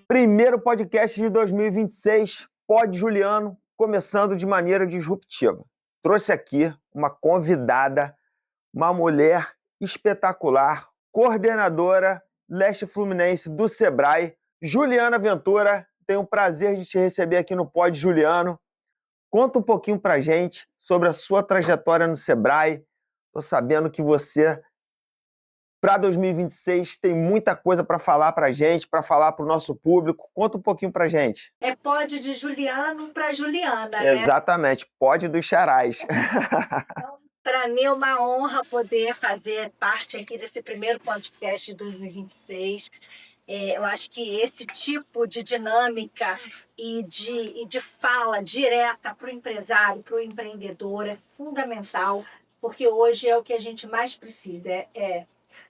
Primeiro podcast de 2026, Pod Juliano, começando de maneira disruptiva. Trouxe aqui uma convidada, uma mulher espetacular, coordenadora Leste Fluminense do Sebrae, Juliana Ventura. Tenho o prazer de te receber aqui no Pod Juliano. Conta um pouquinho pra gente sobre a sua trajetória no Sebrae. Estou sabendo que você, para 2026, tem muita coisa para falar para a gente, para falar para o nosso público. Conta um pouquinho para a gente. É pod de Juliano para Juliana, né? Exatamente, pod dos Xarás. Então, para mim é uma honra poder fazer parte aqui desse primeiro podcast de 2026. Eu acho que esse tipo de dinâmica e de fala direta para o empresário, para o empreendedor, é fundamental, porque hoje é o que a gente mais precisa.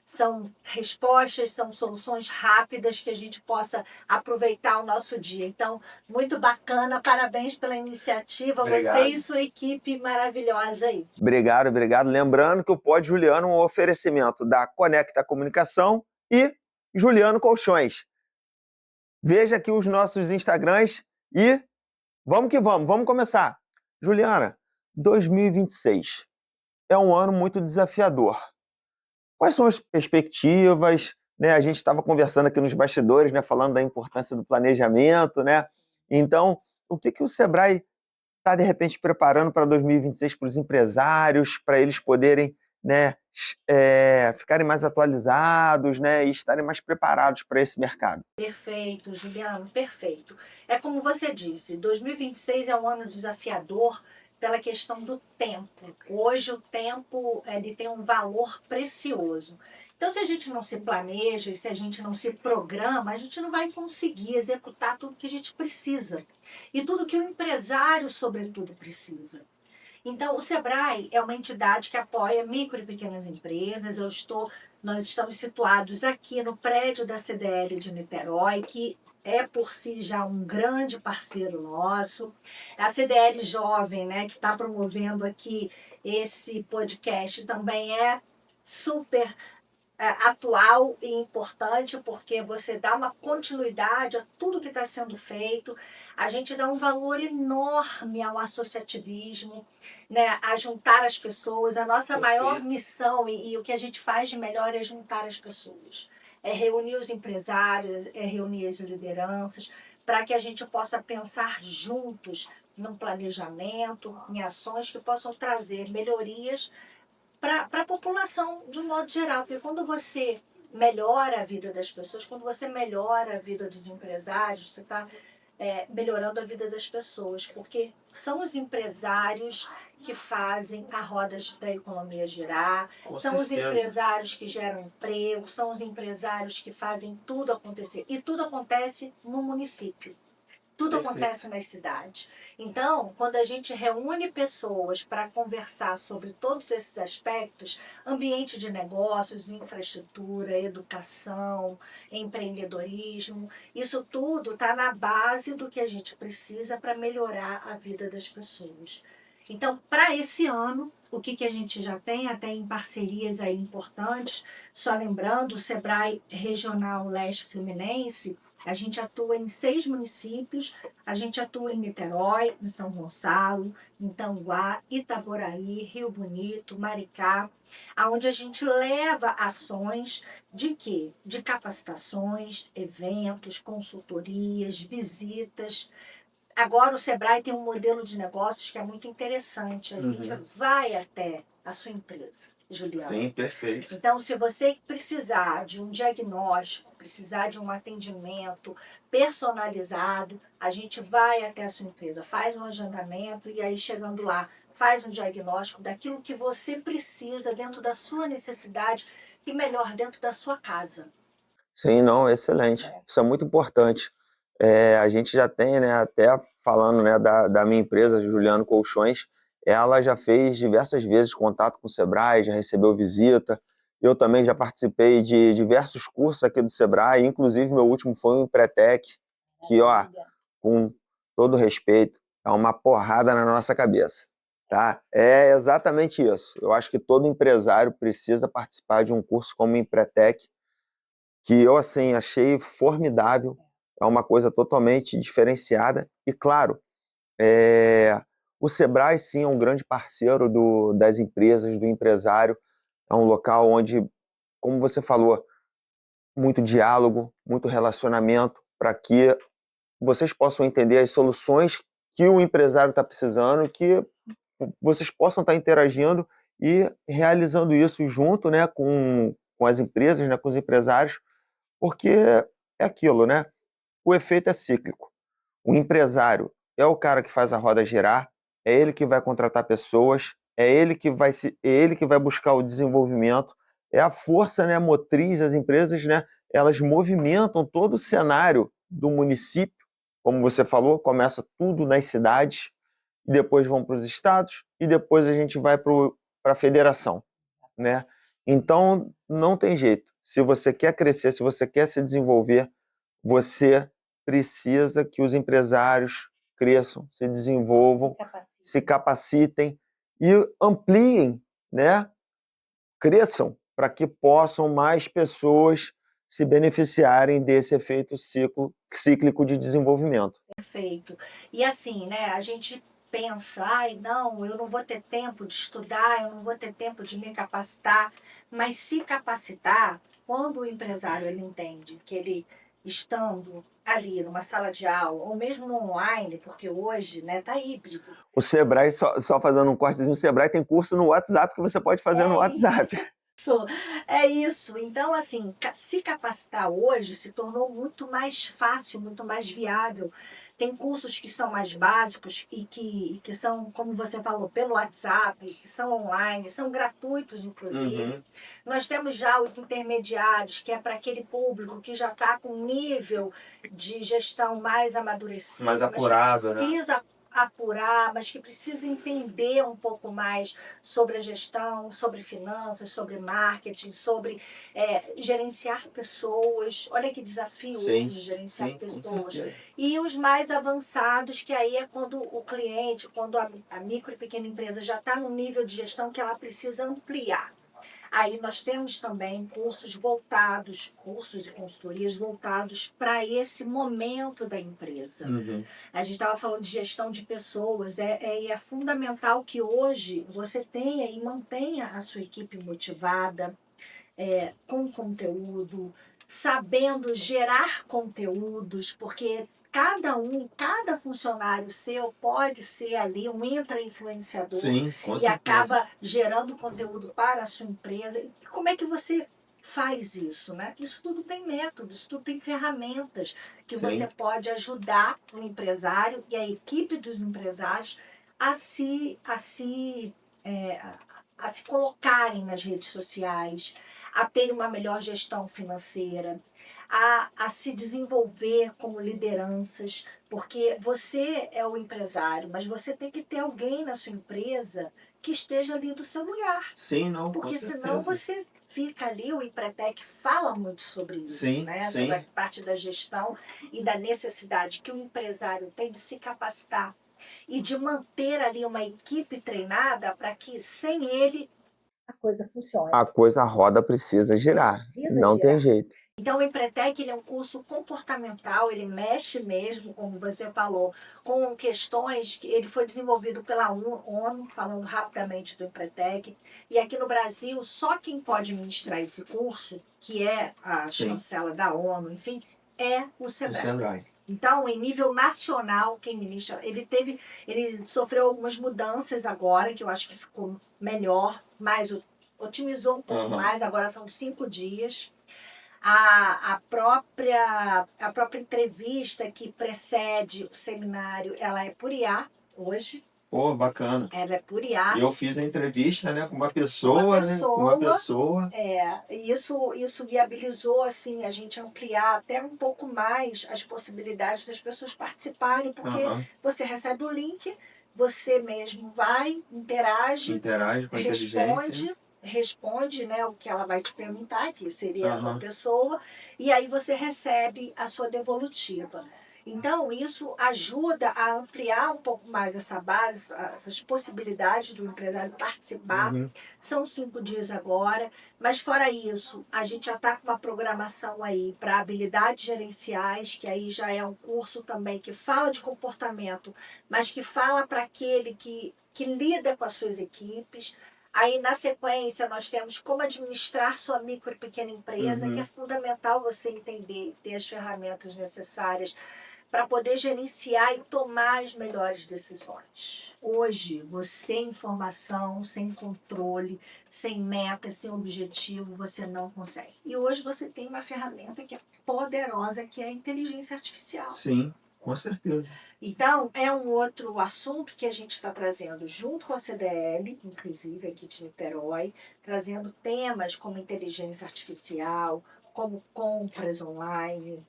São respostas, são soluções rápidas que a gente possa aproveitar o nosso dia. Então, muito bacana, parabéns pela iniciativa, Obrigado. você e sua equipe maravilhosa aí. Obrigado. Lembrando que o Pod Juliano é um oferecimento da Conecta Comunicação e Juliano Colchões. Veja aqui os nossos Instagrams e vamos que vamos começar. Juliana, 2026 é um ano muito desafiador. Quais são as perspectivas? Né? A gente estava conversando aqui nos bastidores, né, falando da importância do planejamento, né? Então, o que o Sebrae está, de repente, preparando para 2026 para os empresários, para eles poderem, né, ficarem mais atualizados, né, e estarem mais preparados para esse mercado? Perfeito, Juliano, perfeito. É como você disse, 2026 é um ano desafiador pela questão do tempo. Hoje o tempo ele tem um valor precioso. Então, se a gente não se planeja e se a gente não se programa, a gente não vai conseguir executar tudo que a gente precisa. E tudo que o empresário, sobretudo, precisa. Então, o Sebrae é uma entidade que apoia micro e pequenas empresas. Nós estamos situados aqui no prédio da CDL de Niterói, que é por si já um grande parceiro nosso. A CDL Jovem, né, que está promovendo aqui esse podcast, também é super atual e importante, porque você dá uma continuidade a tudo que está sendo feito. A gente dá um valor enorme ao associativismo, né? A juntar as pessoas. A nossa maior missão e o que a gente faz de melhor é juntar as pessoas. É reunir os empresários, é reunir as lideranças, para que a gente possa pensar juntos num planejamento, em ações que possam trazer melhorias para a população de um modo geral. Porque quando você melhora a vida das pessoas, quando você melhora a vida dos empresários, você está melhorando a vida das pessoas, porque são os empresários que fazem a roda da economia girar, são os empresários que geram emprego, são os empresários que fazem tudo acontecer. E tudo acontece no município. Tudo acontece nas cidades. Então, quando a gente reúne pessoas para conversar sobre todos esses aspectos, ambiente de negócios, infraestrutura, educação, empreendedorismo, isso tudo está na base do que a gente precisa para melhorar a vida das pessoas. Então, para esse ano, o que a gente já tem, até em parcerias aí importantes, só lembrando, o Sebrae Regional Leste Fluminense, a gente atua em 6 municípios, a gente atua em Niterói, em São Gonçalo, em Tanguá, Itaboraí, Rio Bonito, Maricá, aonde a gente leva ações de quê? De capacitações, eventos, consultorias, visitas. Agora o Sebrae tem um modelo de negócios que é muito interessante. A gente vai até a sua empresa, Juliana. Sim, perfeito. Então, se você precisar de um diagnóstico, precisar de um atendimento personalizado, a gente vai até a sua empresa, faz um agendamento e aí chegando lá, faz um diagnóstico daquilo que você precisa dentro da sua necessidade e melhor, dentro da sua casa. Sim, não, excelente. Isso é muito importante. A gente já tem, né, até falando, né, da minha empresa, Juliano Colchões, ela já fez diversas vezes contato com o Sebrae, já recebeu visita. Eu também já participei de diversos cursos aqui do Sebrae, inclusive meu último foi um Empretec, que, ó, com todo respeito, é uma porrada na nossa cabeça, tá? É exatamente isso. Eu acho que todo empresário precisa participar de um curso como o Empretec, que eu, assim, achei formidável, é uma coisa totalmente diferenciada. E, claro, é, o Sebrae, sim, é um grande parceiro das empresas, do empresário. É um local onde, como você falou, muito diálogo, muito relacionamento, para que vocês possam entender as soluções que o empresário está precisando, que vocês possam estar interagindo e realizando isso junto, né, com as empresas, né, com os empresários, porque é aquilo, né? O efeito é cíclico. O empresário é o cara que faz a roda girar, é ele que vai contratar pessoas, é ele que vai buscar o desenvolvimento, é a força, né, motriz das empresas, né? Elas movimentam todo o cenário do município, como você falou, começa tudo nas cidades, e depois vão para os estados e depois a gente vai para a federação, né? Então não tem jeito. Se você quer crescer, se você quer se desenvolver, você precisa que os empresários cresçam, se desenvolvam, se capacitem e ampliem, né? Cresçam para que possam mais pessoas se beneficiarem desse efeito cíclico de desenvolvimento. Perfeito. E assim, né, a gente pensa, ai, não, eu não vou ter tempo de estudar, eu não vou ter tempo de me capacitar, mas se capacitar, quando o empresário ele entende que ele estando ali numa sala de aula, ou mesmo no online, porque hoje, né, tá híbrido. O Sebrae, só fazendo um cortezinho, o Sebrae tem curso no WhatsApp que você pode fazer no WhatsApp. Isso, é isso. Então, assim, se capacitar hoje se tornou muito mais fácil, muito mais viável. Tem cursos que são mais básicos e que são, como você falou, pelo WhatsApp, que são online, são gratuitos, inclusive. Uhum. Nós temos já os intermediários, que é para aquele público que já está com um nível de gestão mais amadurecido, Mais apurado, mas que precisa apurar, mas que precisa entender um pouco mais sobre a gestão, sobre finanças, sobre marketing, sobre gerenciar pessoas. Olha que desafio Sim, hoje gerenciar sim, com pessoas. certeza. E os mais avançados, que aí é quando o cliente, quando a micro e pequena empresa já está no nível de gestão que ela precisa ampliar. Aí nós temos também cursos e consultorias voltados para esse momento da empresa. Uhum. A gente estava falando de gestão de pessoas, e é fundamental que hoje você tenha e mantenha a sua equipe motivada, com conteúdo, sabendo gerar conteúdos, porque cada funcionário seu pode ser ali um intra-influenciador. Sim, com e certeza. acaba gerando conteúdo para a sua empresa. E como é que você faz isso, né? Isso tudo tem métodos, isso tudo tem ferramentas que Sim. você pode ajudar o empresário e a equipe dos empresários a a se colocarem nas redes sociais, a ter uma melhor gestão financeira, a se desenvolver como lideranças, porque você é o empresário, mas você tem que ter alguém na sua empresa que esteja ali do seu lugar. Sim, não, com Porque senão certeza. você fica ali, o Empretec fala muito sobre isso, Sim, né? sim. Sobre a parte da gestão e da necessidade que o empresário tem de se capacitar e de manter ali uma equipe treinada para que sem ele a coisa funcione. A roda precisa girar, Precisa não tem girar. jeito. Então, o Empretec ele é um curso comportamental, ele mexe mesmo, como você falou, com questões que ele foi desenvolvido pela ONU, falando rapidamente do Empretec. E aqui no Brasil, só quem pode ministrar esse curso, que é a Sim. chancela da ONU, enfim, é o O Sebrae. Sebrae. Então, em nível nacional, quem ministra, ele sofreu algumas mudanças agora, que eu acho que ficou melhor, otimizou um pouco mais, agora são 5 dias. A própria entrevista que precede o seminário, ela é por IA hoje. Pô, bacana. Ela é por IA. Eu fiz a entrevista, né, com uma pessoa, né? Com uma pessoa. E isso viabilizou assim, a gente ampliar até um pouco mais as possibilidades das pessoas participarem, porque você recebe o link, você mesmo vai, interage com a inteligência. Responde, né, o que ela vai te perguntar, que seria uma pessoa, e aí você recebe a sua devolutiva. Então, isso ajuda a ampliar um pouco mais essa base, essas possibilidades do empresário participar. Uhum. São 5 dias agora, mas fora isso, a gente já está com uma programação aí para habilidades gerenciais, que aí já é um curso também que fala de comportamento, mas que fala para aquele que lida com as suas equipes. Aí, na sequência, nós temos como administrar sua micro e pequena empresa, que é Uhum. fundamental você entender, ter as ferramentas necessárias para poder gerenciar e tomar as melhores decisões. Hoje, sem informação, sem controle, sem meta, sem objetivo, você não consegue. E hoje você tem uma ferramenta que é poderosa, que é a inteligência artificial. Sim, com certeza. Então, é um outro assunto que a gente está trazendo junto com a CDL, inclusive aqui de Niterói, trazendo temas como inteligência artificial, como compras online,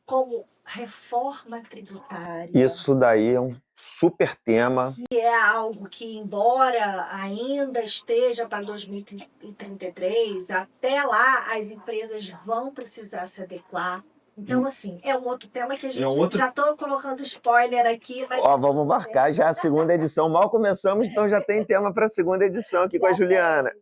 como reforma tributária, Isso daí é um super tema. que é algo que, embora ainda esteja para 2033, até lá as empresas vão precisar se adequar. Então, assim, é um outro tema que a É gente. um outro. Já estou colocando spoiler aqui, mas Ó, vamos marcar já a segunda edição. Mal começamos, então já tem tema para a segunda edição aqui com a Juliana.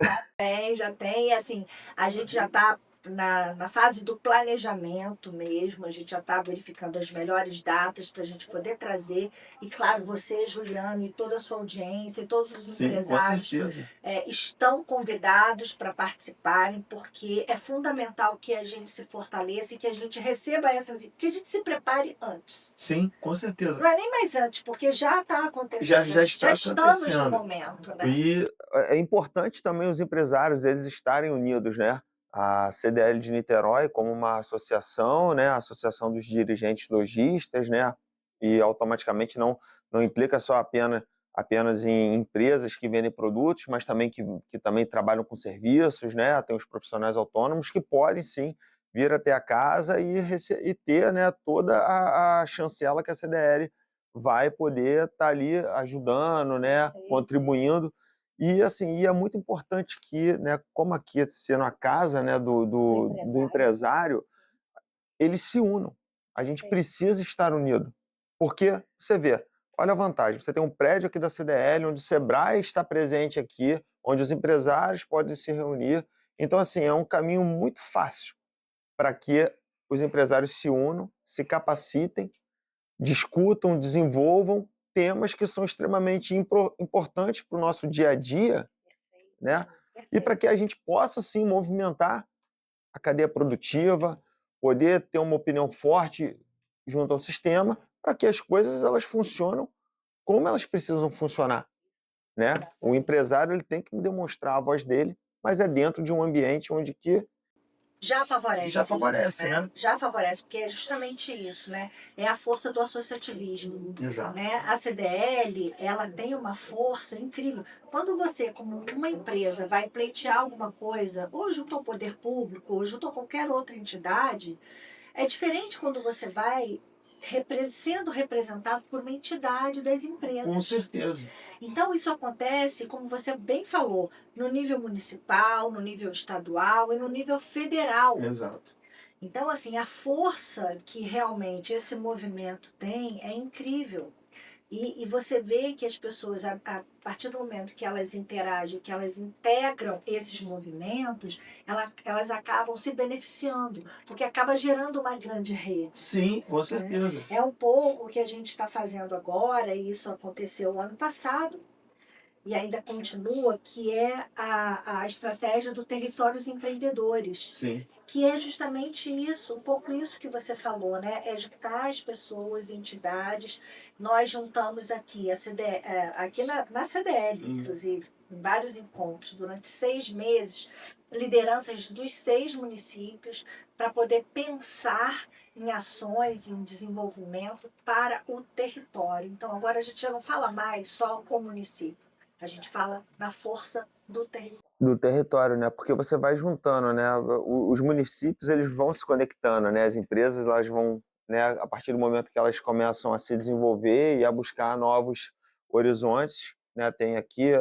já tem. Assim, a gente já está na fase do planejamento mesmo, a gente já está verificando as melhores datas para a gente poder trazer. E, claro, você, Juliano, e toda a sua audiência, e todos os Sim, com empresários certeza. estão convidados para participarem, porque é fundamental que a gente se fortaleça e que a gente receba que a gente se prepare antes. Sim, com certeza. Não é nem mais antes, porque já está acontecendo. Já está estamos no acontecendo. momento, né? E é importante também os empresários eles estarem unidos, né? A CDL de Niterói como uma associação, né? A Associação dos Dirigentes Lojistas, né? E automaticamente não implica só apenas em empresas que vendem produtos, mas também que também trabalham com serviços, né? Tem os profissionais autônomos que podem sim vir até a casa e ter, né, toda a chancela que a CDL vai poder estar ali ajudando, né, Perfeito. contribuindo. E assim, é muito importante que, né, como aqui sendo a casa, né, do empresário, eles se unam. A gente precisa estar unido. Porque você vê, olha a vantagem, você tem um prédio aqui da CDL, onde o Sebrae está presente aqui, onde os empresários podem se reunir. Então, assim, é um caminho muito fácil para que os empresários se unam, se capacitem, discutam, desenvolvam temas que são extremamente importantes para o nosso dia a dia, né? E para que a gente possa sim movimentar a cadeia produtiva, poder ter uma opinião forte junto ao sistema, para que as coisas elas funcionem como elas precisam funcionar, né? O empresário ele tem que demonstrar a voz dele, mas é dentro de um ambiente onde que Já favorece. já favorece, né? Já favorece, porque é justamente isso, né? É a força do associativismo. Exato. Né? A CDL, ela tem uma força incrível. Quando você, como uma empresa, vai pleitear alguma coisa, ou junto ao poder público, ou junto a qualquer outra entidade, é diferente quando você vai sendo representado por uma entidade das empresas. Com certeza. Então, isso acontece, como você bem falou, no nível municipal, no nível estadual e no nível federal. Exato. Então, assim, a força que realmente esse movimento tem é incrível. E você vê que as pessoas, a partir do momento que elas interagem, que elas integram esses movimentos, elas acabam se beneficiando, porque acaba gerando uma grande rede. Sim, com certeza. É um pouco o que a gente está fazendo agora, e isso aconteceu o ano passado, e ainda continua, que é a estratégia do Territórios Empreendedores. Sim. Que é justamente isso, um pouco isso que você falou, né? É juntar as pessoas, entidades. Nós juntamos aqui, aqui na CDL, inclusive, em vários encontros, durante 6 meses, lideranças dos 6 municípios, para poder pensar em ações, em desenvolvimento para o território. Então, agora a gente já não fala mais só com o município, a gente fala na força do território. Do território, né? Porque você vai juntando, né? Os municípios eles vão se conectando, né? As empresas elas vão, né? A partir do momento que elas começam a se desenvolver e a buscar novos horizontes, né? Tem aqui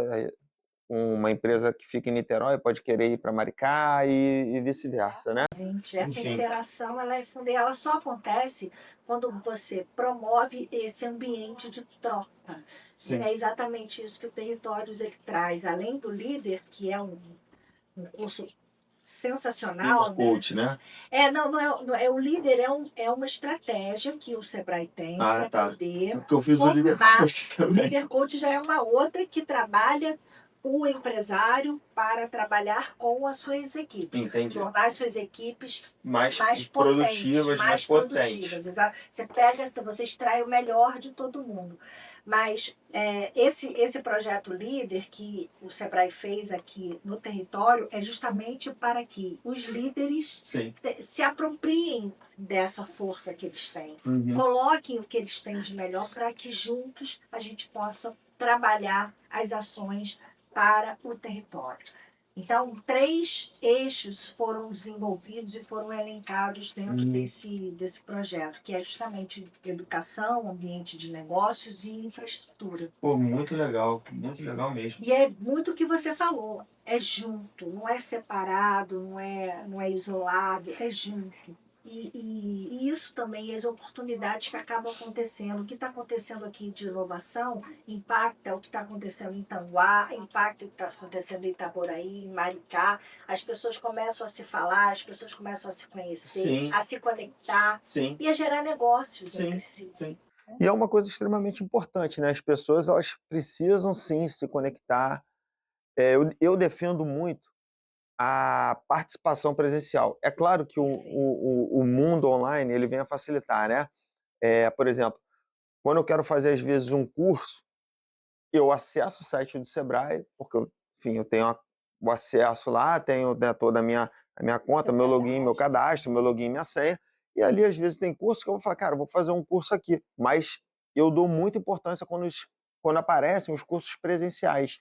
uma empresa que fica em Niterói pode querer ir para Maricá e vice-versa, né? Gente, essa Enfim. interação ela é ela só acontece quando você promove esse ambiente de troca. Sim. É exatamente isso que o Territórios ele traz, além do líder, que é um curso sensacional, Líder coach, né? Não é o líder, é uma estratégia que o Sebrae tem para poder Porque eu fiz o líder coach também. Líder coach já é uma outra que trabalha o empresário para trabalhar com as suas equipes. Entendi. Tornar as suas equipes mais produtivas, mais potentes. Exato. Você extrai o melhor de todo mundo. Mas esse projeto líder que o Sebrae fez aqui no território é justamente para que os líderes se apropriem dessa força que eles têm. Coloquem o que eles têm de melhor para que juntos a gente possa trabalhar as ações para o território. Então, 3 eixos foram desenvolvidos e foram elencados dentro desse projeto, que é justamente educação, ambiente de negócios e infraestrutura. Pô, muito legal mesmo. E é muito o que você falou, é junto, não é separado, não é isolado, é junto. E isso também, as oportunidades que acabam acontecendo. O que está acontecendo aqui de inovação impacta o que está acontecendo em Tanguá, impacta o que está acontecendo em Itaboraí, em Maricá. As pessoas começam a se falar, as pessoas começam a se conhecer, a se conectar e a gerar negócios entre si. E é uma coisa extremamente importante, né? As pessoas elas precisam sim se conectar. Eu defendo muito a participação presencial. É claro que o mundo online ele vem a facilitar, né? Por exemplo, quando eu quero fazer às vezes um curso, eu acesso o site do Sebrae, porque eu tenho o acesso lá, tenho, né, toda a minha conta, meu login, meu cadastro, meu login, minha senha, e ali às vezes tem curso que eu vou falar, cara, eu vou fazer um curso aqui, mas eu dou muita importância quando aparecem os cursos presenciais,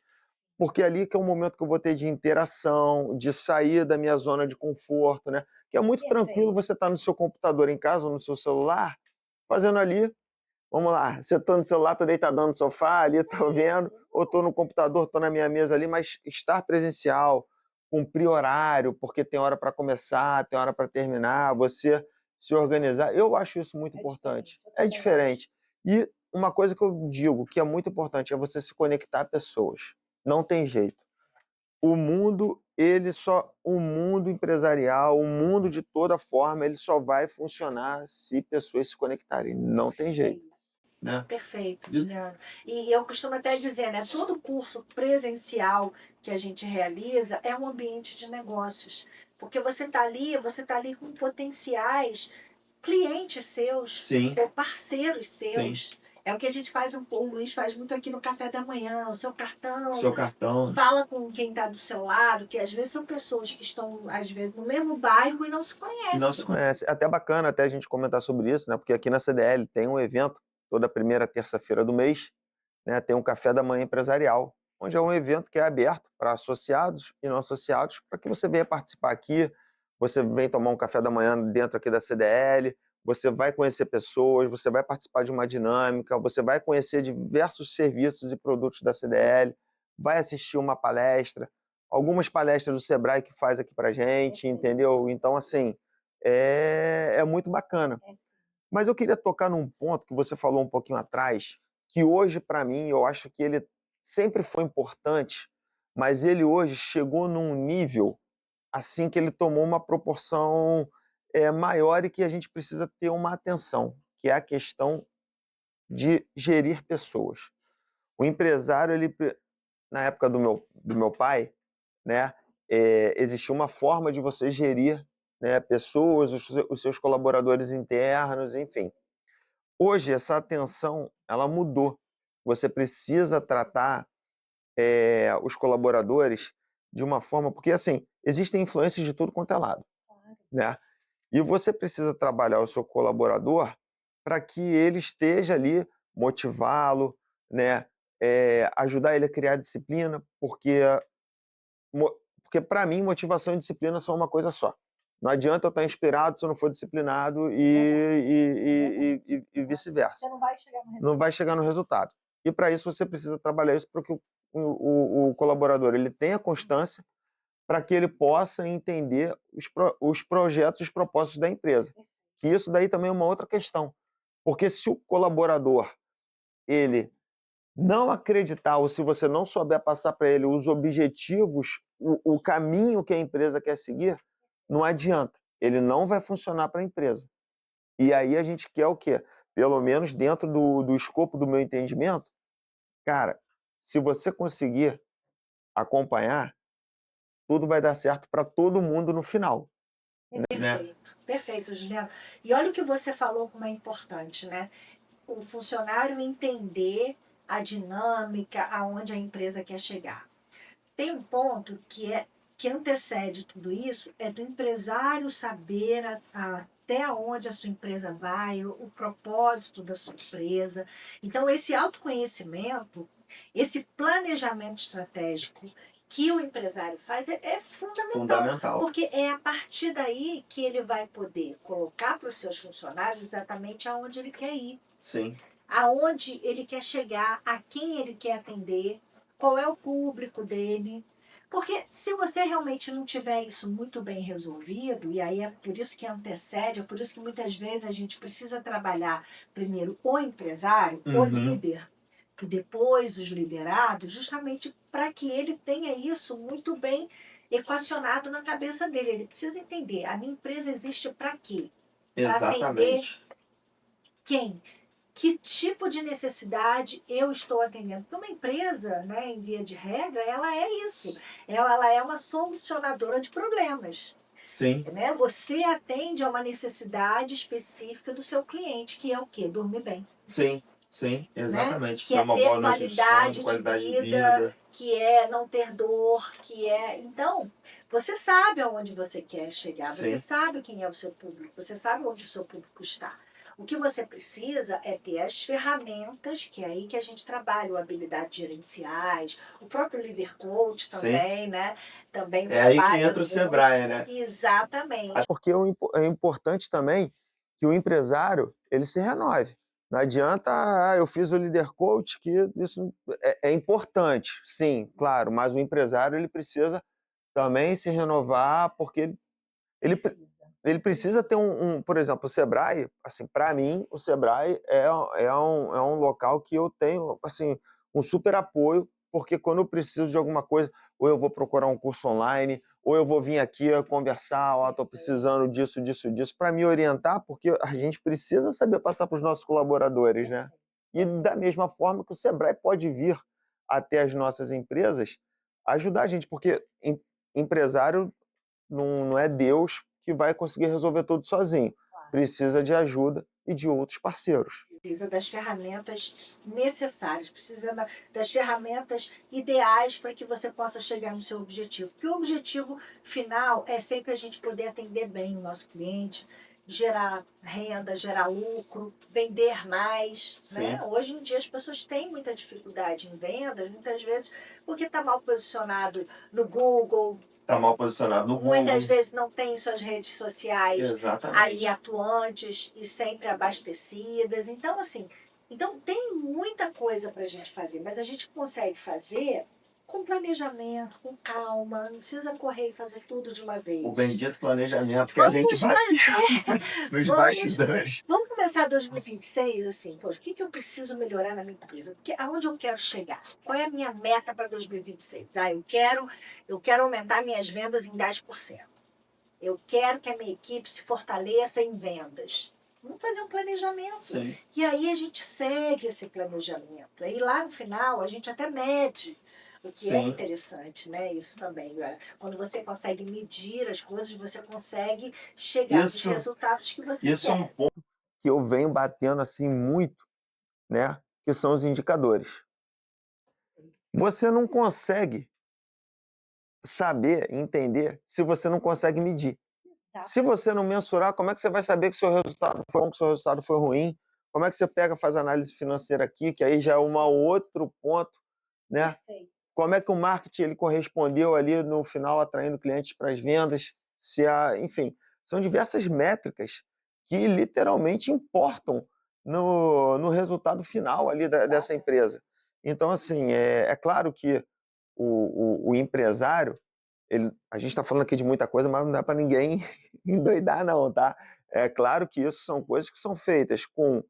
porque ali que é o momento que eu vou ter de interação, de sair da minha zona de conforto, né? Que é muito tranquilo você estar no seu computador em casa ou no seu celular, fazendo ali, vamos lá, você está no celular, estou deitadão no sofá ali, estou vendo, ou estou no computador, estou na minha mesa ali, mas estar presencial, cumprir horário, porque tem hora para começar, tem hora para terminar, você se organizar, eu acho isso muito importante. É diferente. E uma coisa que eu digo que é muito importante é você se conectar a pessoas. Não tem jeito. O mundo empresarial, o mundo de toda forma, ele só vai funcionar se pessoas se conectarem. Não tem jeito. Né? Perfeito, Juliano. E eu costumo até dizer, né? Todo curso presencial que a gente realiza é um ambiente de negócios. Porque você está ali com potenciais clientes seus, ou parceiros seus. É o que a gente faz, o Luiz faz muito aqui no café da manhã, o seu cartão. Fala com quem está do seu lado, que às vezes são pessoas que estão, às vezes, no mesmo bairro e não se conhecem. Não se conhece. É até bacana até a gente comentar sobre isso, né? Porque aqui na CDL tem um evento, toda primeira terça-feira do mês, né? Tem um café da manhã empresarial, onde é um evento que é aberto para associados e não associados, para que você venha participar aqui, você vem tomar um café da manhã dentro aqui da CDL, você vai conhecer pessoas, você vai participar de uma dinâmica, você vai conhecer diversos serviços e produtos da CDL, vai assistir uma palestra, algumas palestras do Sebrae que faz aqui pra gente, entendeu? Então, assim, é muito bacana. Mas eu queria tocar num ponto que você falou um pouquinho atrás, que hoje, para mim, eu acho que ele sempre foi importante, mas ele hoje chegou num nível assim que ele tomou uma proporção maior e que a gente precisa ter uma atenção, que é a questão de gerir pessoas. O empresário, ele, na época do meu pai, né, existia uma forma de você gerir, né, pessoas, os seus colaboradores internos, enfim. Hoje, essa atenção, ela mudou. Você precisa tratar os colaboradores de uma forma... Porque, assim, existem influências de tudo quanto é lado. Né? E você precisa trabalhar o seu colaborador para que ele esteja ali, motivá-lo, né? Ajudar ele a criar disciplina, porque para mim, motivação e disciplina são uma coisa só. Não adianta eu estar inspirado se eu não for disciplinado e vice-versa. Você não vai chegar no resultado. Não vai chegar no resultado. E para isso você precisa trabalhar isso para que o colaborador ele tenha constância para que ele possa entender os projetos e os propósitos da empresa. E isso daí também é uma outra questão, porque se o colaborador ele não acreditar ou se você não souber passar para ele os objetivos, o caminho que a empresa quer seguir, não adianta, ele não vai funcionar para a empresa. E aí a gente quer o quê? Pelo menos dentro do escopo do meu entendimento, cara, se você conseguir acompanhar, tudo vai dar certo para todo mundo no final, né? Perfeito, perfeito, Juliana. E olha o que você falou como é importante, né? O funcionário entender a dinâmica, aonde a empresa quer chegar. Tem um ponto que antecede tudo isso, é do empresário saber até onde a sua empresa vai, o propósito da sua empresa. Então, esse autoconhecimento, esse planejamento estratégico que o empresário faz é fundamental, Fundamental. porque é a partir daí que ele vai poder colocar para os seus funcionários exatamente aonde ele quer ir, Sim. aonde ele quer chegar, a quem ele quer atender, qual é o público dele. Porque se você realmente não tiver isso muito bem resolvido, e aí é por isso que antecede, é por isso que muitas vezes a gente precisa trabalhar primeiro o empresário, o líder, e depois os liderados, justamente para que ele tenha isso muito bem equacionado na cabeça dele. Ele precisa entender, a minha empresa existe para quê? Para atender quem? Que tipo de necessidade eu estou atendendo? Porque uma empresa, né, em via de regra, ela é isso. Ela é uma solucionadora de problemas. Sim. Né? Você atende a uma necessidade específica do seu cliente, que é o quê? Dormir bem. Sim, Né? exatamente. Que Ter é uma ter boa noite de sono, qualidade de qualidade de vida, vida. que é não ter dor, que é. Então, você sabe aonde você quer chegar, você Sim. sabe quem é o seu público, você sabe onde o seu público está. O que você precisa é ter as ferramentas, que é aí que a gente trabalha, habilidades gerenciais, o próprio líder coach Sim. também, né? Também É aí que trabalha entra o muito. Sebrae, né? Exatamente. Porque é importante também que o empresário ele se renove. Não adianta, eu fiz o líder coach, que isso é importante, sim, claro, mas o empresário ele precisa também se renovar, porque ele, ele precisa ter por exemplo, o Sebrae, assim, para mim, o Sebrae é um local que eu tenho, assim, um super apoio, porque quando eu preciso de alguma coisa, ou eu vou procurar um curso online, ou eu vou vir aqui conversar, ó, estou precisando disso, disso, disso, para me orientar, porque a gente precisa saber passar para os nossos colaboradores, né? E da mesma forma que o Sebrae pode vir até as nossas empresas ajudar a gente, porque empresário não é Deus que vai conseguir resolver tudo sozinho. Precisa de ajuda e de outros parceiros. Precisa das ferramentas necessárias, precisa das ferramentas ideais para que você possa chegar no seu objetivo. Porque o objetivo final é sempre a gente poder atender bem o nosso cliente, gerar renda, gerar lucro, vender mais. Né? Hoje em dia as pessoas têm muita dificuldade em vendas, muitas vezes porque está mal posicionado no Google. Está mal posicionado no Google. Muitas vezes não tem suas redes sociais ali atuantes e sempre abastecidas. Então, assim, tem muita coisa para a gente fazer, mas a gente consegue fazer com planejamento, com calma, não precisa correr e fazer tudo de uma vez. O bendito planejamento que a gente vai nos bastidores. Vamos começar 2026 assim, poxa, o que eu preciso melhorar na minha empresa? Porque aonde eu quero chegar? Qual é a minha meta para 2026? Eu quero aumentar minhas vendas em 10%. Eu quero que a minha equipe se fortaleça em vendas. Vamos fazer um planejamento. Sim. E aí a gente segue esse planejamento. Aí lá no final a gente até mede. O que é interessante, né? Isso também. Né? Quando você consegue medir as coisas, você consegue chegar nos resultados que você quer. Isso é um ponto que eu venho batendo assim muito, né? Que são os indicadores. Você não consegue saber, entender, se você não consegue medir. Se você não mensurar, como é que você vai saber que o seu resultado foi bom, que o seu resultado foi ruim? Como é que você faz análise financeira aqui, que aí já é um outro ponto, né? Perfeito. Como é que o marketing ele correspondeu ali no final, atraindo clientes para as vendas? Enfim, são diversas métricas que literalmente importam no resultado final ali dessa empresa. Então, assim, é claro que o empresário, a gente está falando aqui de muita coisa, mas não dá para ninguém endoidar não, tá? É claro que isso são coisas que são feitas com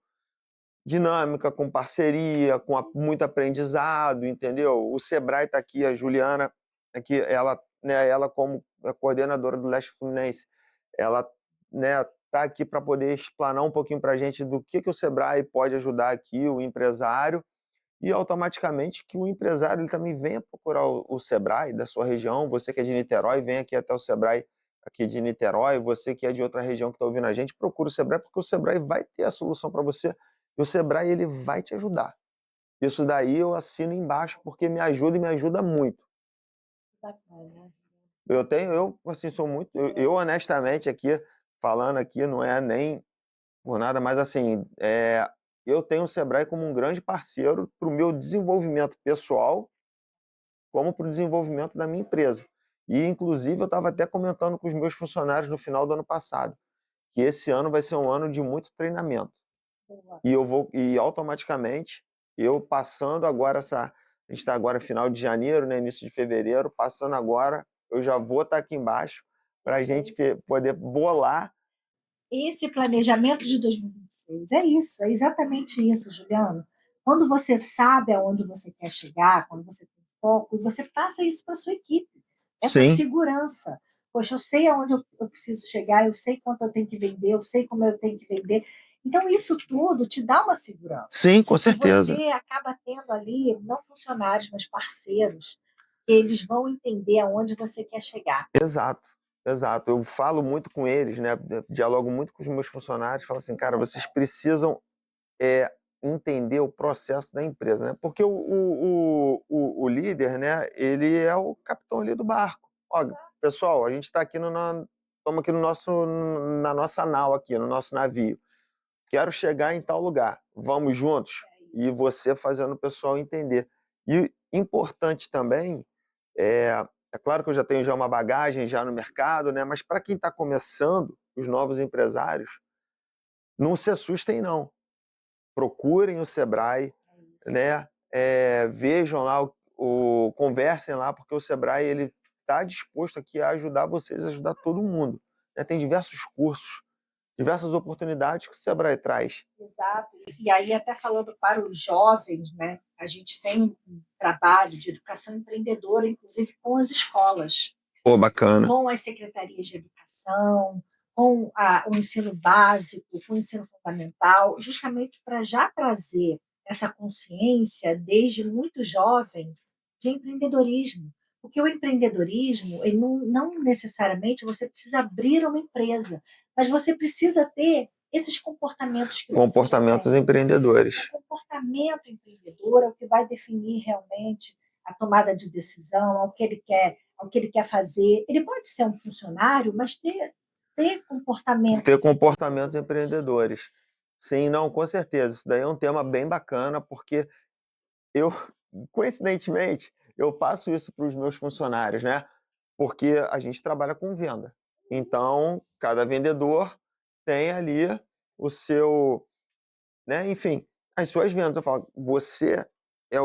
dinâmica, com parceria, com muito aprendizado, entendeu? O Sebrae está aqui, a Juliana, aqui, ela, né, ela como a coordenadora do Leste Fluminense, ela, né, tá aqui para poder explanar um pouquinho para a gente do que o Sebrae pode ajudar aqui, o empresário, e automaticamente que o empresário ele também venha procurar o Sebrae da sua região. Você que é de Niterói, vem aqui até o Sebrae aqui de Niterói. Você que é de outra região que está ouvindo a gente, procura o Sebrae, porque o Sebrae vai ter a solução para você e o Sebrae ele vai te ajudar. Isso daí eu assino embaixo porque me ajuda e me ajuda muito. Bacana. Eu assim, sou muito, eu honestamente aqui, falando aqui, não é nem por nada, mas assim, eu tenho o Sebrae como um grande parceiro para o meu desenvolvimento pessoal, como para o desenvolvimento da minha empresa. E, inclusive, eu estava até comentando com os meus funcionários no final do ano passado, que esse ano vai ser um ano de muito treinamento. Boa. E automaticamente, eu passando agora a gente está agora final de janeiro, né, início de fevereiro, passando agora, eu já vou estar aqui embaixo para a gente poder bolar. Esse planejamento de 2026 é isso, é exatamente isso, Juliano. Quando você sabe aonde você quer chegar, quando você tem foco, você passa isso para sua equipe. Essa Sim, segurança. Poxa, eu sei aonde eu preciso chegar, eu sei quanto eu tenho que vender, eu sei como eu tenho que vender. Então, isso tudo te dá uma segurança. sim, com E certeza. você acaba tendo ali, não funcionários, mas parceiros, que eles vão entender aonde você quer chegar. Exato, exato. Eu falo muito com eles, né, dialogo muito com os meus funcionários, falo assim: "Cara, vocês precisam, entender o processo da empresa", né, porque o líder, né, ele é o capitão ali do barco. "Ó, pessoal, a gente está aqui estamos aqui no na nossa nau aqui, no nosso navio. Quero chegar em tal lugar, vamos juntos?" E você fazendo o pessoal entender. E importante também, é claro que eu já tenho já uma bagagem já no mercado, né, mas para quem está começando, os novos empresários, não se assustem não. Procurem o Sebrae, né, vejam lá conversem lá, porque o Sebrae ele está disposto aqui a ajudar vocês, a ajudar todo mundo, né. Tem diversos cursos, diversas oportunidades que o Sebrae traz. Exato. E aí, até falando para os jovens, né, a gente tem um trabalho de educação empreendedora, inclusive com as escolas, Pô, bacana. com as secretarias de educação, com o ensino básico, com o ensino fundamental, justamente para já trazer essa consciência desde muito jovem de empreendedorismo. Porque o empreendedorismo, ele não necessariamente você precisa abrir uma empresa, mas você precisa ter esses comportamentos que você já Comportamentos tem. O empreendedores. comportamento empreendedor é o que vai definir realmente a tomada de decisão, ao que ele quer fazer. Ele pode ser um funcionário, mas ter Ter comportamentos comportamentos empreendedores. empreendedores. Sim, não, com certeza. Isso daí é um tema bem bacana, porque eu, coincidentemente, eu passo isso para os meus funcionários, né? Porque a gente trabalha com venda. Então, cada vendedor tem ali o seu, né, enfim, as suas vendas. Eu falo, você é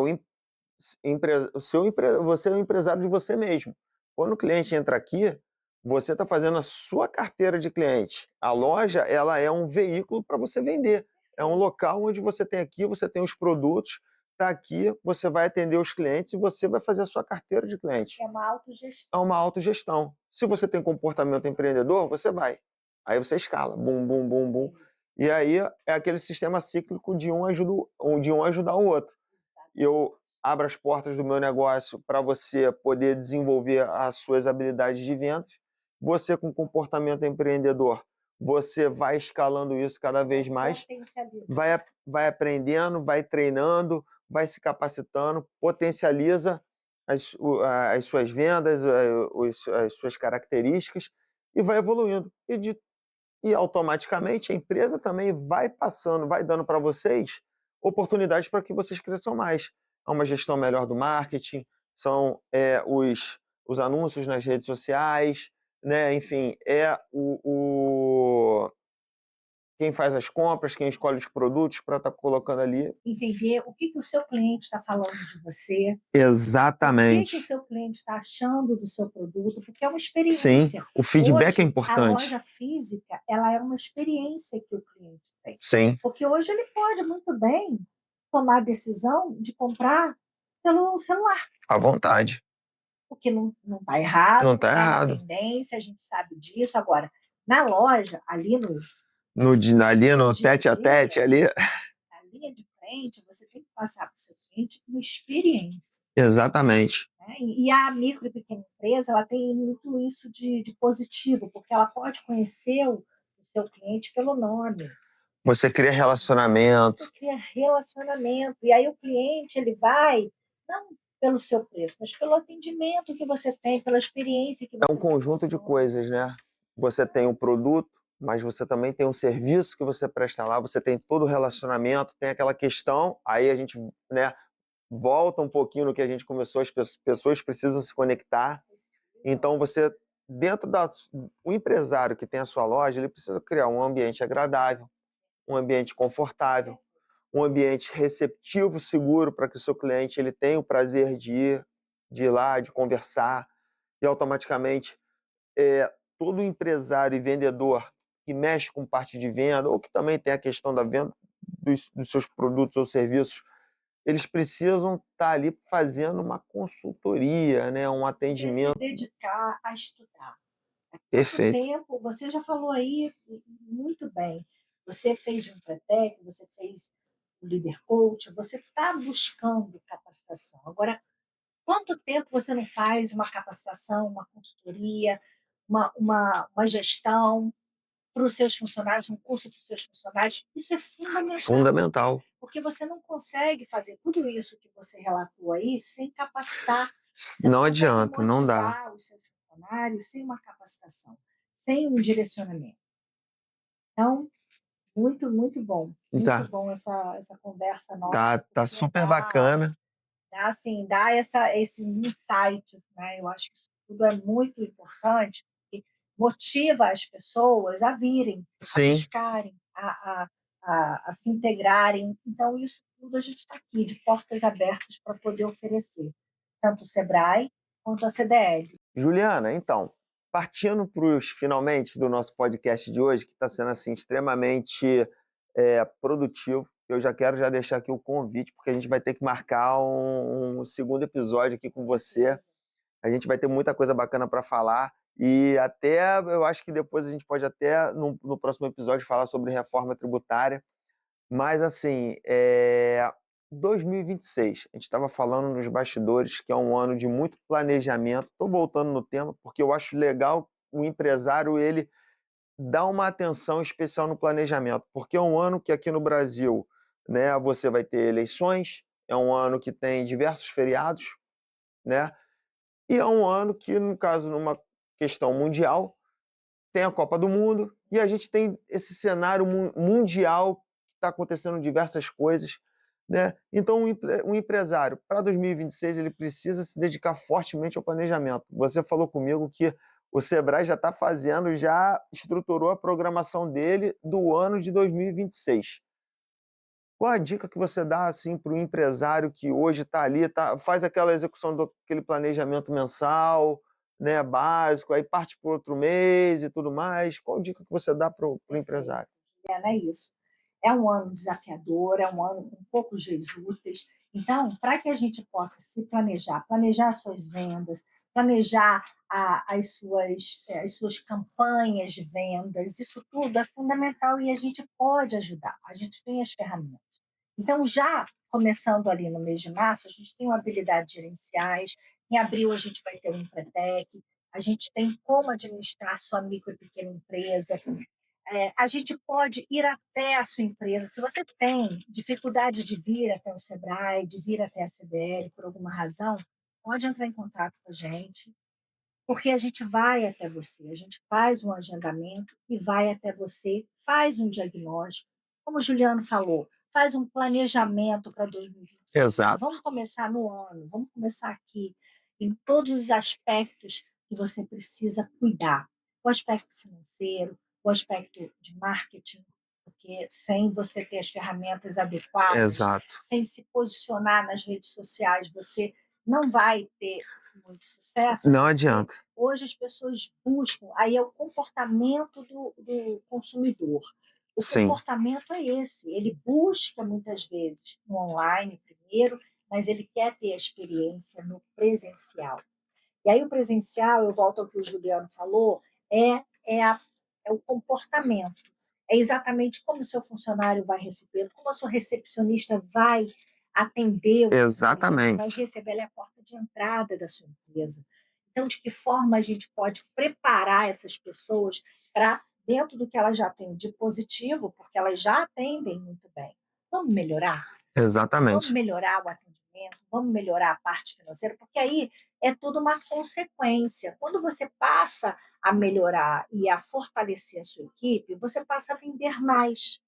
você é o empresário de você mesmo. Quando o cliente entra aqui, você está fazendo a sua carteira de cliente. A loja, ela é um veículo para você vender. É um local onde você tem aqui, você tem os produtos, está aqui, você vai atender os clientes e você vai fazer a sua carteira de cliente. É uma É autogestão. uma autogestão. Se você tem comportamento empreendedor, você vai. Aí você escala, bum, bum, bum, bum. E aí é aquele sistema cíclico de um ajudar o outro. Eu abro as portas do meu negócio para você poder desenvolver as suas habilidades de vendas. Você, com comportamento empreendedor, você vai escalando isso cada vez mais, vai aprendendo, vai treinando, vai se capacitando, potencializa as suas vendas, as suas características e vai evoluindo. E automaticamente a empresa também vai passando, vai dando para vocês oportunidades para que vocês cresçam mais. Há uma gestão melhor do marketing, são os anúncios nas redes sociais, né? Enfim, quem faz as compras, quem escolhe os produtos para estar colocando ali. Entender o que o seu cliente está falando de você, o que o Exatamente. seu cliente está achando do seu produto, porque é uma Sim, experiência. o feedback é Hoje, a importante. loja física, ela é uma experiência que o cliente tem. Sim, Porque hoje ele pode muito bem tomar a decisão de comprar pelo celular, à vontade. o que não está Não errado, está é uma errado. tendência, a gente sabe disso. Agora, na loja, ali no Ali no dia a tete a tete, dia, ali. na linha de frente, você tem que passar para o seu cliente uma experiência. Exatamente. Né? E a micro e pequena empresa, ela tem muito isso de positivo, porque ela pode conhecer o seu cliente pelo nome. Você cria relacionamento. Você cria relacionamento. E aí o cliente, ele vai, não pelo seu preço, mas pelo atendimento que você tem, pela experiência que É um você conjunto de proporciona. coisas, né? Você tem o produto, mas você também tem um serviço que você presta lá, você tem todo o relacionamento, tem aquela questão, aí a gente, né, volta um pouquinho no que a gente começou, as pessoas precisam se conectar. Então você, dentro o empresário que tem a sua loja, ele precisa criar um ambiente agradável, um ambiente confortável, um ambiente receptivo, seguro, para que o seu cliente ele tenha o prazer de ir lá, de conversar, e automaticamente todo empresário e vendedor que mexe com parte de venda, ou que também tem a questão da venda dos seus produtos ou serviços, eles precisam estar ali fazendo uma consultoria, né, um Se atendimento dedicar a estudar. Quanto perfeito. tempo, você já falou aí muito bem, você fez o Empretec, você fez o Leader Coach, você está buscando capacitação. Agora, quanto tempo você não faz uma capacitação, uma consultoria, uma gestão para os seus funcionários, um curso para os seus funcionários? Isso é fundamental, Fundamental. porque você não consegue fazer tudo isso que você relatou aí sem capacitar. Você não Não consegue adianta, não dá. motivar os seus funcionários sem uma capacitação, sem um direcionamento. Então, muito Tá, bom essa conversa nossa, tá porque super bacana. dá, assim, dá esses insights, né? Eu acho que isso tudo é muito importante e motiva as pessoas a virem, a Sim, buscarem, a se integrarem. Então, isso tudo a gente está aqui, de portas abertas para poder oferecer, tanto o Sebrae quanto a CDL. Juliana, então, partindo para os finalmente do nosso podcast de hoje, que está sendo assim extremamente produtivo, eu já quero já deixar aqui o convite, porque a gente vai ter que marcar um segundo episódio aqui com você. A gente vai ter muita coisa bacana para falar e até eu acho que depois a gente pode até no próximo episódio falar sobre reforma tributária. Mas assim, 2026, a gente estava falando nos bastidores que é um ano de muito planejamento. Estou voltando no tema porque eu acho legal o empresário ele dar uma atenção especial no planejamento, porque é um ano que aqui no Brasil, né, você vai ter eleições, é um ano que tem diversos feriados, né? E é um ano que, no caso, numa questão mundial, tem a Copa do Mundo e a gente tem esse cenário mundial que está acontecendo diversas coisas, né? Então, um empresário, para 2026, ele precisa se dedicar fortemente ao planejamento. Você falou comigo que o Sebrae já está fazendo, já estruturou a programação dele do ano de 2026. Qual a dica que você dá assim para o empresário que hoje está ali, faz aquela execução daquele planejamento mensal, né, básico, aí parte para outro mês e tudo mais? Qual a dica que você dá para o Perfeito, empresário? Juliana, é isso. É um ano desafiador, é um ano com poucos dias úteis. Então, para que a gente possa se planejar, planejar as suas vendas, planejar as suas campanhas de vendas, isso tudo é fundamental e a gente pode ajudar, a gente tem as ferramentas. Então, já começando ali no mês de março, a gente tem habilidades gerenciais, em abril a gente vai ter o Empretec, a gente tem como administrar a sua micro e pequena empresa, a gente pode ir até a sua empresa. Se você tem dificuldade de vir até o Sebrae, de vir até a CDL por alguma razão, pode entrar em contato com a gente, porque a gente vai até você, a gente faz um agendamento e vai até você, faz um diagnóstico, como o Juliano falou, faz um planejamento para 2026. Então, Exato. vamos começar no ano, vamos começar aqui, em todos os aspectos que você precisa cuidar. O aspecto financeiro, o aspecto de marketing, porque sem você ter as ferramentas adequadas, Exato. sem se posicionar nas redes sociais, você não vai ter muito sucesso. Não porque adianta. hoje as pessoas buscam, aí é o comportamento do consumidor. O Sim, comportamento é esse, ele busca muitas vezes no online primeiro, mas ele quer ter a experiência no presencial. E aí o presencial, eu volto ao que o Juliano falou, é, é, a, é o comportamento. É exatamente como o seu funcionário vai receber, como a sua recepcionista vai atender o cliente, vai exatamente. receber ele a porta de entrada da sua empresa. Então, de que forma a gente pode preparar essas pessoas para, dentro do que elas já têm de positivo, porque elas já atendem muito bem, vamos melhorar? Vamos Exatamente. melhorar o atendimento, vamos melhorar a parte financeira, porque aí é tudo uma consequência. Quando você passa a melhorar e a fortalecer a sua equipe, você passa a vender mais.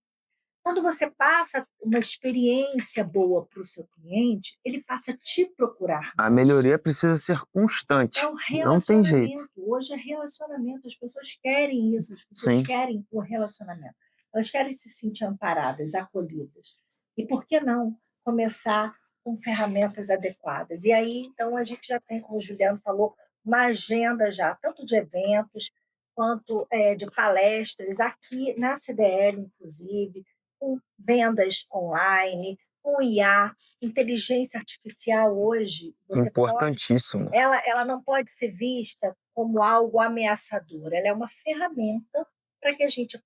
Quando você passa uma experiência boa para o seu cliente, ele passa a te procurar A mais. melhoria precisa ser constante. É um Não tem jeito. relacionamento. Hoje é relacionamento. As pessoas querem isso, as pessoas Sim, querem o relacionamento. Elas querem se sentir amparadas, acolhidas. E por que não começar com ferramentas adequadas? E aí, então, a gente já tem, como o Juliano falou, uma agenda já, tanto de eventos quanto de palestras, aqui na CDL, inclusive, com vendas online, com IA, inteligência artificial hoje, você pode importantíssimo. ela não pode ser vista como algo ameaçador, ela é uma ferramenta para que a gente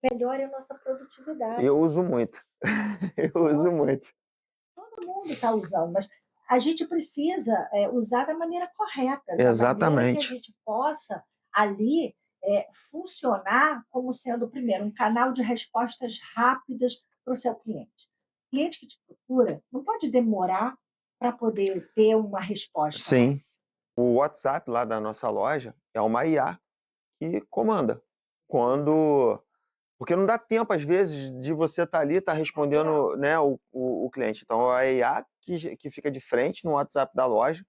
melhore a nossa produtividade. Eu uso muito. Eu uso muito. Todo mundo está usando, mas a gente precisa usar da maneira correta, da maneira que a Exatamente. gente possa ali funcionar como sendo, primeiro, um canal de respostas rápidas para o seu cliente. O cliente que te procura não pode demorar para poder ter uma resposta. Sim. O WhatsApp lá da nossa loja é uma IA que comanda. Porque não dá tempo, às vezes, de você estar ali, estar respondendo, né, o cliente. Então, é a IA que fica de frente no WhatsApp da loja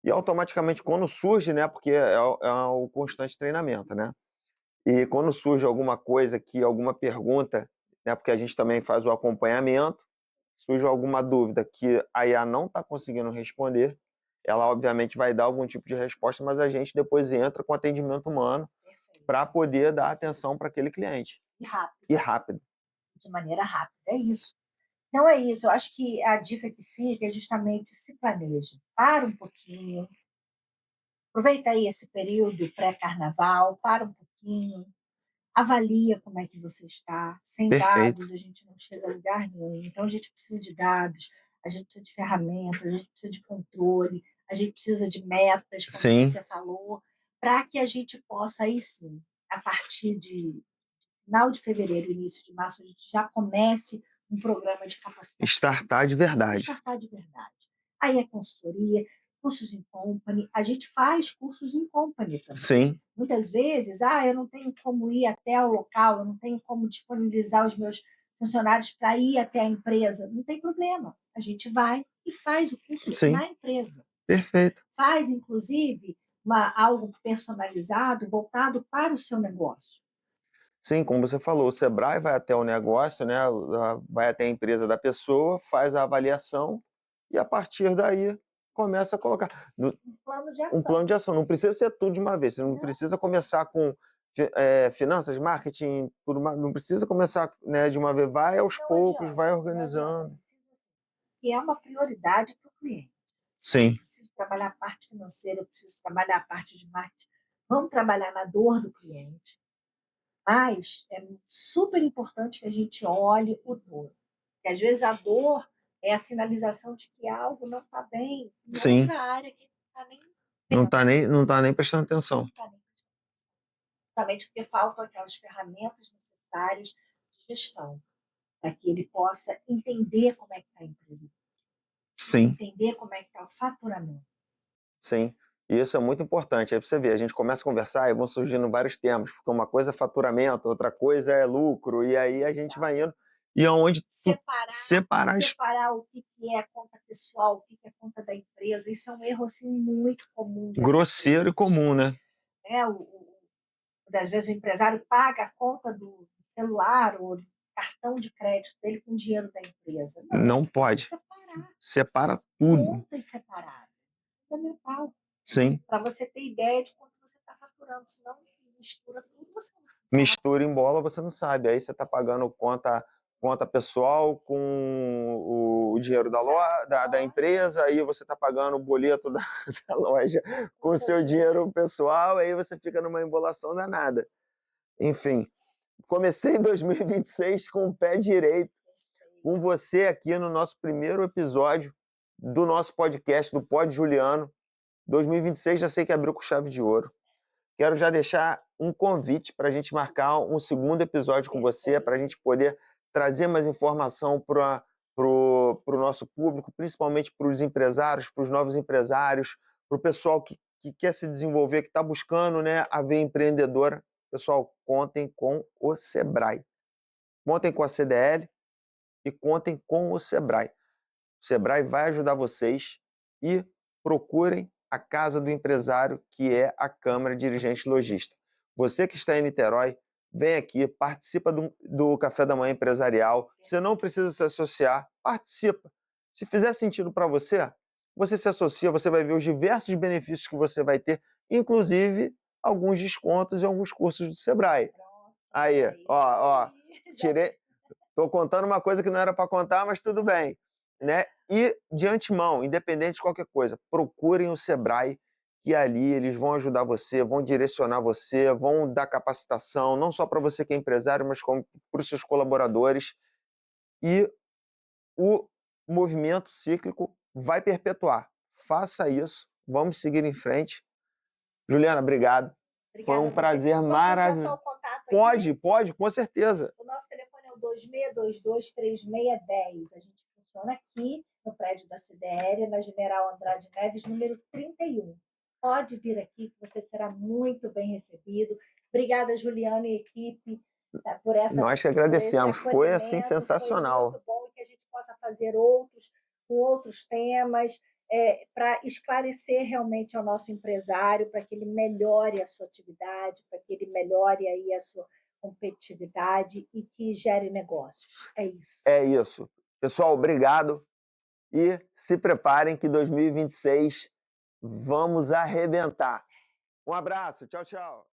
e automaticamente, quando surge, né, porque é o constante treinamento, né? E quando surge alguma coisa aqui, alguma pergunta, né, porque a gente também faz o acompanhamento, surge alguma dúvida que a IA não está conseguindo responder, ela obviamente vai dar algum tipo de resposta, mas a gente depois entra com atendimento humano para poder dar atenção para aquele cliente. E rápido. De maneira rápida, é isso. Então é isso, eu acho que a dica que fica é justamente se planeje, para um pouquinho, aproveita aí esse período pré-carnaval, para um pouquinho, avalia como é que você está. Sem Perfeito. dados a gente não chega a lugar nenhum. Então a gente precisa de dados, a gente precisa de ferramentas, a gente precisa de controle, a gente precisa de metas, como Sim, você falou, para que a gente possa aí sim, a partir de final de fevereiro, início de março, a gente já comece um programa de capacitação. startar de verdade. Startar de verdade. Aí é consultoria, cursos em company. A gente faz cursos em company também. Sim, Muitas vezes, eu não tenho como ir até o local, eu não tenho como disponibilizar os meus funcionários para ir até a empresa. Não tem problema. A gente vai e faz o curso sim, na empresa. perfeito. Faz, inclusive, algo personalizado, voltado para o seu negócio. Sim, como você falou, o Sebrae vai até o negócio, né, vai até a empresa da pessoa, faz a avaliação e, a partir daí, começa a colocar Um plano de um ação. plano de ação. Não precisa ser tudo de uma vez, você não precisa começar com finanças, marketing, tudo mais, não precisa começar, né, de uma vez, vai aos Não poucos, adianta, vai não adianta, organizando. precisa sim. E é uma prioridade para o cliente. Sim, Eu preciso trabalhar a parte financeira, eu preciso trabalhar a parte de marketing. Vamos trabalhar na dor do cliente. Mas é super importante que a gente olhe o todo. Porque às vezes a dor é a sinalização de que algo não está bem em sim, outra área que não está nem não tá nem prestando atenção. não tá nem justamente porque faltam aquelas ferramentas necessárias de gestão, para que ele possa entender como é que está a empresa, Sim, entender como é que está o faturamento. sim. E isso é muito importante. Aí você vê, a gente começa a conversar e vão surgindo vários temas, porque uma coisa é faturamento, outra coisa é lucro, e aí a gente vai indo. E aonde Separar o que é conta pessoal, o que é conta da empresa, isso é um erro assim, muito comum das grosseiro e empresas. comum, né? Às vezes o empresário paga a conta do celular ou cartão de crédito dele com dinheiro da empresa. Não pode. Separar. Separa tudo. Contas separadas. Fundamental. Sim. Para você ter ideia de quanto você está faturando. Senão mistura tudo, você não sabe. Mistura em bola, você não sabe. Aí você está pagando conta pessoal com o dinheiro da empresa, aí você está pagando o boleto da loja com o seu dinheiro pessoal, aí você fica numa embolação danada. Enfim, comecei 2026 com o pé direito, com você aqui no nosso primeiro episódio do nosso podcast, do Pod Juliano. 2026 já sei que abriu com chave de ouro. Quero já deixar um convite para a gente marcar um segundo episódio com você, para a gente poder trazer mais informação para o nosso público, principalmente para os empresários, para os novos empresários, para o pessoal que quer se desenvolver, que está buscando, né, a veia empreendedora. Pessoal, contem com o Sebrae. Contem com a CDL e contem com o Sebrae. O Sebrae vai ajudar vocês e procurem a Casa do Empresário, que é a Câmara Dirigente Logista. Você que está em Niterói, vem aqui, participa do Café da Manhã Empresarial. Você não precisa se associar, participa. Se fizer sentido para você, você se associa, você vai ver os diversos benefícios que você vai ter, inclusive alguns descontos em alguns cursos do Sebrae. Aí, ó, tirei... Estou contando uma coisa que não era para contar, mas tudo bem, né? E de antemão, independente de qualquer coisa, procurem o Sebrae, que ali eles vão ajudar você, vão direcionar você, vão dar capacitação, não só para você que é empresário, mas como para os seus colaboradores. E o movimento cíclico vai perpetuar. Faça isso, vamos seguir em frente. Juliana, obrigado. Foi um prazer maravilhoso. Pode, com certeza. O nosso telefone é o 26223610. A gente funciona aqui no prédio da CDL, na General Andrade Neves, número 31. Pode vir aqui, que você será muito bem recebido. Obrigada, Juliana e equipe, por essa. Nós que agradecemos. Foi assim sensacional. Foi muito bom, e que a gente possa fazer outros com outros temas. Para esclarecer realmente ao nosso empresário, para que ele melhore a sua atividade, para que ele melhore aí a sua competitividade e que gere negócios. É isso. É isso. Pessoal, obrigado. E se preparem que 2026 vamos arrebentar. Um abraço. Tchau, tchau.